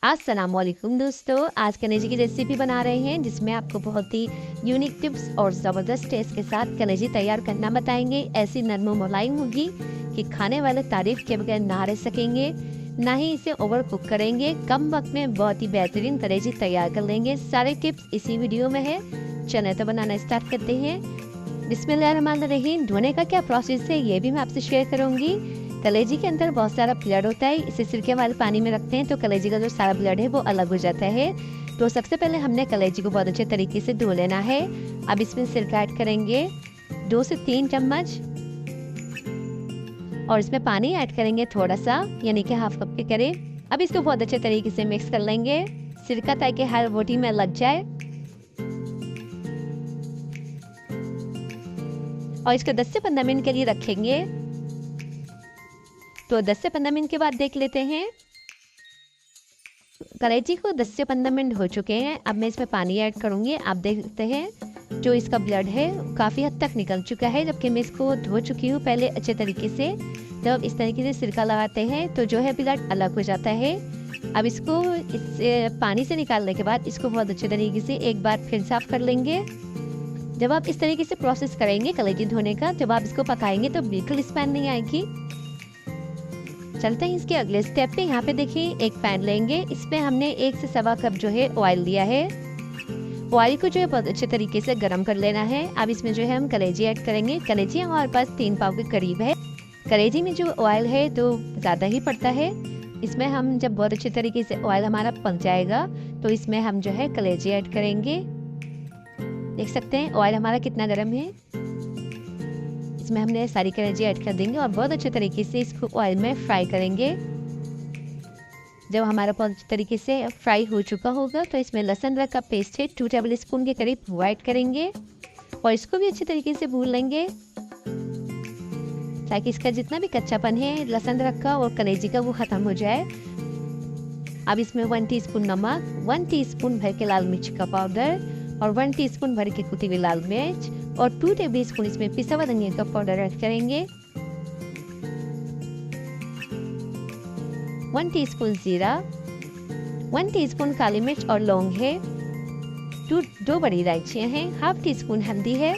अस्सलामुअलैकुम दोस्तों, आज कलेजी की रेसिपी बना रहे हैं जिसमें आपको बहुत ही यूनिक टिप्स और ज़बरदस्त टेस्ट के साथ कलेजी तैयार करना बताएंगे। ऐसी नरम व मुलायम होगी कि खाने वाले तारीफ के बगैर ना रह सकेंगे, ना ही इसे ओवर कुक करेंगे। कम वक्त में बहुत ही बेहतरीन कलेजी तैयार कर लेंगे। सारे टिप्स इसी वीडियो में है। चलिए तो बनाना स्टार्ट करते हैं। बिस्मिल्लाहिर्रहमानिर्रहीम। धोने का क्या प्रोसेस है ये भी मैं आपसे शेयर करूंगी। कलेजी के अंदर बहुत सारा ब्लड होता है, इसे सिरके वाले पानी में रखते हैं तो कलेजी का जो सारा ब्लड है वो अलग हो जाता है। तो सबसे पहले हमने कलेजी को बहुत अच्छे तरीके से धो लेना है। अब इसमें सिरका ऐड करेंगे 2 से 3 चम्मच और इसमें पानी ऐड करेंगे थोड़ा सा, यानी कि हाफ कप के करीब। अब इसको बहुत अच्छे तरीके से मिक्स कर लेंगे सिरका ताकि हर बोटी में लग जाए और इसको 10 से 15 मिनट के लिए रखेंगे। तो 10 से 15 मिनट के बाद देख लेते हैं। कलेजी को 10 से 15 मिनट हो चुके हैं। अब मैं इसमें पानी ऐड करूंगी। आप देखते हैं जो इसका ब्लड है काफ़ी हद तक निकल चुका है, जबकि मैं इसको धो चुकी हूँ पहले अच्छे तरीके से। जब इस तरीके से सिरका लगाते हैं तो जो है ब्लड अलग हो जाता है। अब इसको इस पानी से निकालने के बाद इसको बहुत अच्छे तरीके से एक बार फिर साफ कर लेंगे। जब आप इस तरीके से प्रोसेस करेंगे कलेजी धोने का, जब आप इसको पकाएंगे तो बिल्कुल स्मेल नहीं आएगी। चलते हैं इसके अगले स्टेप पे। यहाँ पे देखिए एक पैन लेंगे, इसमें हमने 1 से सवा कप जो है ऑयल लिया है। ऑयल को जो है बहुत अच्छे तरीके से गर्म कर लेना है। अब इसमें जो है हम कलेजी ऐड करेंगे। कलेजी हमारे पास 3 पाव के करीब है। कलेजी में जो ऑयल है तो ज़्यादा ही पड़ता है। इसमें हम जब बहुत अच्छे तरीके से ऑयल हमारा पक जाएगा तो इसमें हम जो है कलेजी ऐड करेंगे। देख सकते हैं ऑयल हमारा कितना गर्म है। इसमें हमने सारी कलेजी ऐड कर देंगे और बहुत अच्छे तरीके से इसको ऑयल में फ्राई करेंगे। जब हमारा बहुत अच्छे तरीके से फ्राई हो चुका होगा तो इसमें लहसुन अदरक का पेस्ट है 2 टेबल स्पून के करीब वो ऐड करेंगे और इसको भी अच्छे तरीके से भून लेंगे ताकि इसका जितना भी कच्चापन है लहसुन अदरक का और कलेजी का वो ख़त्म हो जाए। अब इसमें 1 टीस्पून नमक, 1 टीस्पून भर के लाल मिर्च का पाउडर और 1 टीस्पून भर के कुटी हुई लाल मिर्च और 2 टेबल स्पून इसमें पिसा हुआ धनिया का पाउडर ऐड करेंगे। 1 टीस्पून जीरा, 1 टीस्पून काली मिर्च और लौंग है, 2 बड़ी इलायचियां हैं, हाफ टी स्पून हल्दी है।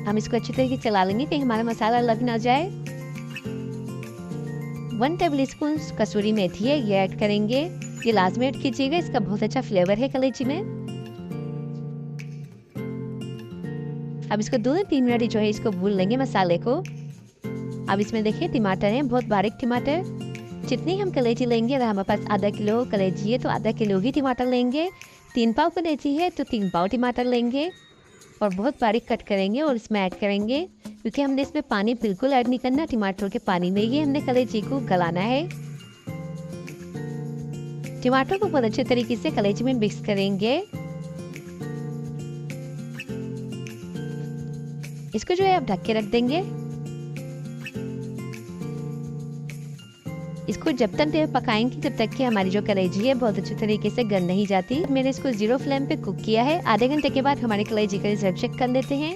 हम इसको अच्छी तरीके से चला लेंगे कहीं हमारा मसाला लग ना जाए। 1 टेबल स्पून कसूरी मेथी है, ये ऐड करेंगे। ये लाजमी ऐड कीजिएगा, इसका बहुत अच्छा फ्लेवर है कलेजी में। अब इसको 2 से 3 मिनट जो है इसको भून लेंगे मसाले को। अब इसमें देखिए टमाटर हैं, बहुत बारीक टमाटर। जितनी हम कलेजी लेंगे, अगर हमारे पास आधा किलो कलेजी है तो आधा किलो ही टमाटर लेंगे। 3 पाव कलेजी है तो 3 पाव टमाटर लेंगे और बहुत बारीक कट करेंगे और इसमें ऐड करेंगे, क्योंकि हमने इसमें पानी बिल्कुल ऐड नहीं करना। टमाटर के पानी में ही हमने कलेजी को गलाना है। टमाटर को बहुत अच्छे तरीके से कलेजी में मिक्स करेंगे। इसको जो है आप ढक के रख देंगे। इसको जब तक पकाएंगे तब तक कि हमारी जो कलेजी है बहुत अच्छे तरीके से गल नहीं जाती। मैंने इसको 0 फ्लेम पे कुक किया है। आधे घंटे के बाद हमारी कलेजी का रिजल्ट चेक कर लेते हैं।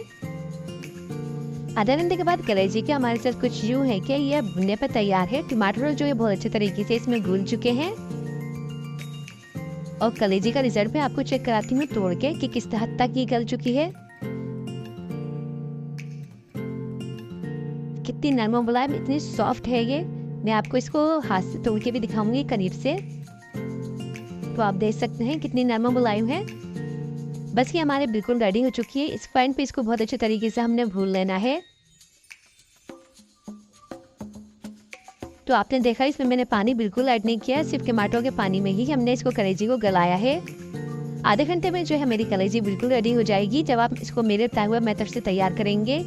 आधे घंटे के बाद कलेजी के हमारे साथ कुछ यूँ है कि यह भुनने पर तैयार है। टमाटर जो है बहुत अच्छे तरीके से इसमें घुल चुके हैं और कलेजी का रिजल्ट मैं आपको चेक कराती हूँ तोड़ के कि किस हद तक ये गल चुकी है। कितनी नरम मुलायम, इतनी सॉफ्ट है ये। मैं आपको इसको हाथ से तोड़ के भी दिखाऊंगी करीब से, तो आप देख सकते हैं कितनी नरम मुलायम है। बस ये हमारे बिल्कुल रेडी हो चुकी है। इस पॉइंट पे इसको बहुत अच्छे तरीके से हमने भून लेना है। तो आपने देखा इसमें मैंने पानी बिल्कुल ऐड नहीं किया, सिर्फ टमाटो के पानी में ही हमने इसको कलेजी को गलाया है। आधे घंटे में जो है मेरी कलेजी बिल्कुल रेडी हो जाएगी जब आप इसको मेरे बताए हुए मेथड से तैयार करेंगे।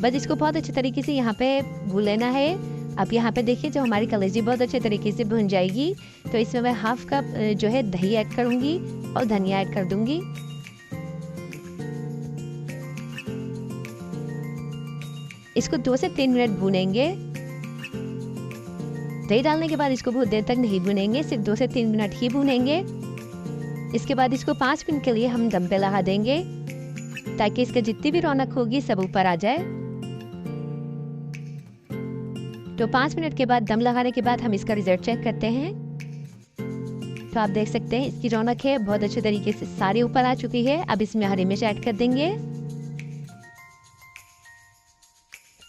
बस इसको बहुत अच्छे तरीके से यहाँ पे भून लेना है। अब यहाँ पे देखिए जब हमारी कलेजी बहुत अच्छे तरीके से भुन जाएगी तो इसमें मैं हाफ कप जो है दही ऐड करूँगी और धनिया ऐड कर दूंगी। इसको 2 से 3 मिनट भूनेंगे। दही डालने के बाद इसको बहुत देर तक नहीं भूनेंगे, सिर्फ 2 से 3 मिनट ही भूनेंगे। इसके बाद इसको 5 मिनट के लिए हम दम पे लगा देंगे ताकि इसका जितनी भी रौनक होगी सब ऊपर आ जाए। तो 5 मिनट के बाद दम लगाने के बाद हम इसका रिजल्ट चेक करते हैं। तो आप देख सकते हैं इसकी रौनक है बहुत अच्छे तरीके से सारे ऊपर आ चुकी है। अब इसमें हरी मिर्च ऐड कर देंगे।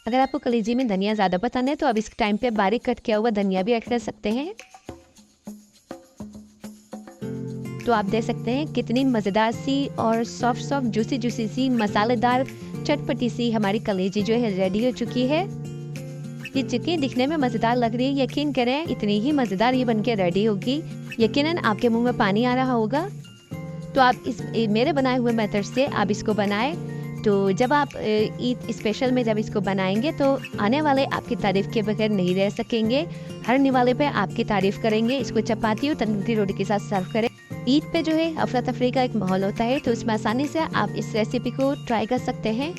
अगर आपको कलेजी में धनिया ज़्यादा पसंद है तो अब इस टाइम पे बारीक कट किया हुआ धनिया भी ऐड कर सकते हैं। तो आप देख सकते हैं कितनी मज़ेदार सी और सॉफ्ट सॉफ्ट जूसी जूसी सी मसालेदार चटपटी सी हमारी कलेजी जो है रेडी हो चुकी है। ये चिकन दिखने में मज़ेदार लग रही है, यकीन करें इतनी ही मज़ेदार ये बनके रेडी होगी। यकीनन आपके मुंह में पानी आ रहा होगा। तो आप इस मेरे बनाए हुए मेथड से आप इसको बनाएं। तो जब आप ईद स्पेशल में जब इसको बनाएंगे तो आने वाले आपकी तारीफ़ के बगैर नहीं रह सकेंगे। हर निवाले पे आपकी तारीफ़ करेंगे। इसको चपाती और तंदूरी रोटी के साथ सर्व करें। ईद पे जो है अफरा तफरी का एक माहौल होता है, तो इसमें आसानी से आप इस रेसिपी को ट्राई कर सकते हैं।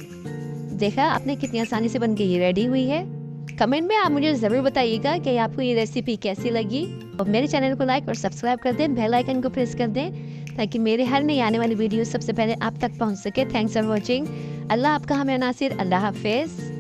देखा आपने कितनी आसानी से बन के ये रेडी हुई है। कमेंट में आप मुझे ज़रूर बताइएगा कि आपको ये रेसिपी कैसी लगी और मेरे चैनल को लाइक और सब्सक्राइब कर दें, बेल आइकन को प्रेस कर दें ताकि मेरे हर नई आने वाली वीडियो सबसे पहले आप तक पहुंच सके। Thanks for watching. अल्लाह आपका हमें नासिर। अल्लाह हाफिज़।